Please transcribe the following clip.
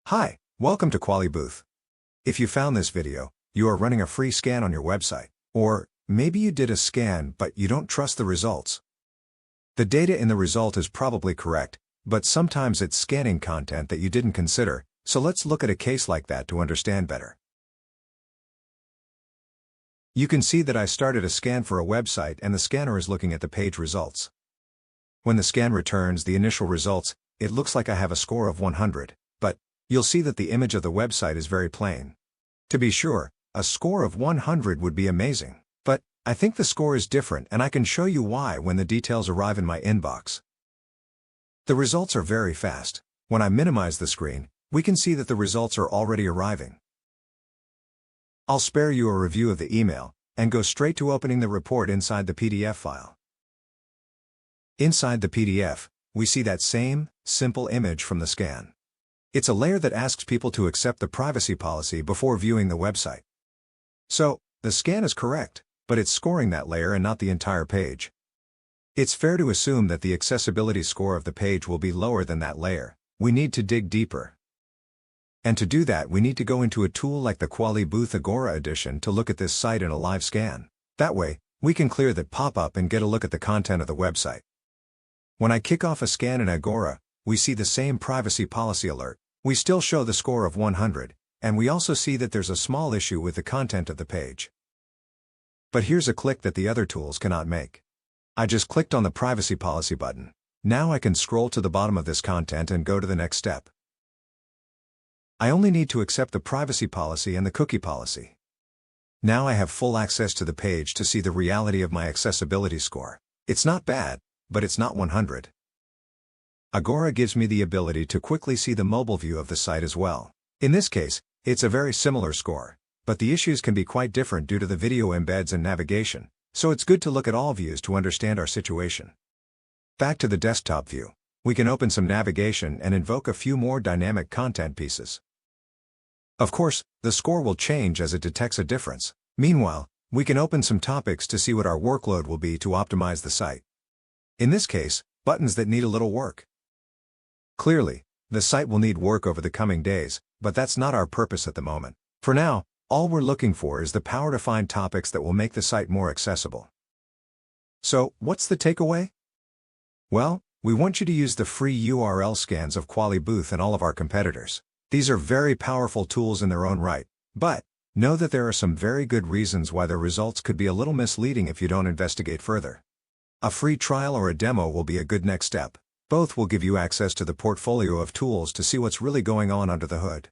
Hi, welcome to QualiBooth. If you found this video, you are running a free scan on your website. Or, maybe you did a scan but you don't trust the results. The data in the result is probably correct, but sometimes it's scanning content that you didn't consider, so let's look at a case like that to understand better. You can see that I started a scan for a website and the scanner is looking at the page results. When the scan returns the initial results, it looks like I have a score of 100, but you'll see that the image of the website is very plain. To be sure, a score of 100 would be amazing, but I think the score is different and I can show you why when the details arrive in my inbox. The results are very fast. When I minimize the screen, we can see that the results are already arriving. I'll spare you a review of the email and go straight to opening the report inside the PDF file. Inside the PDF, we see that same, simple image from the scan. It's a layer that asks people to accept the privacy policy before viewing the website. So, the scan is correct, but it's scoring that layer and not the entire page. It's fair to assume that the accessibility score of the page will be lower than that layer. We need to dig deeper. And to do that we need to go into a tool like the QualiBooth Agora edition to look at this site in a live scan. That way, we can clear that pop-up and get a look at the content of the website. When I kick off a scan in Agora, we see the same privacy policy alert. We still show the score of 100, and we also see that there's a small issue with the content of the page. But here's a click that the other tools cannot make. I just clicked on the privacy policy button. Now I can scroll to the bottom of this content and go to the next step. I only need to accept the privacy policy and the cookie policy. Now I have full access to the page to see the reality of my accessibility score. It's not bad, but it's not 100. Agora gives me the ability to quickly see the mobile view of the site as well. In this case, it's a very similar score, but the issues can be quite different due to the video embeds and navigation, so it's good to look at all views to understand our situation. Back to the desktop view, we can open some navigation and invoke a few more dynamic content pieces. Of course, the score will change as it detects a difference. Meanwhile, we can open some topics to see what our workload will be to optimize the site. In this case, buttons that need a little work. Clearly, the site will need work over the coming days, but that's not our purpose at the moment. For now, all we're looking for is the power to find topics that will make the site more accessible. So, what's the takeaway? Well, we want you to use the free URL scans of QualiBooth and all of our competitors. These are very powerful tools in their own right, but know that there are some very good reasons why their results could be a little misleading if you don't investigate further. A free trial or a demo will be a good next step. Both will give you access to the portfolio of tools to see what's really going on under the hood.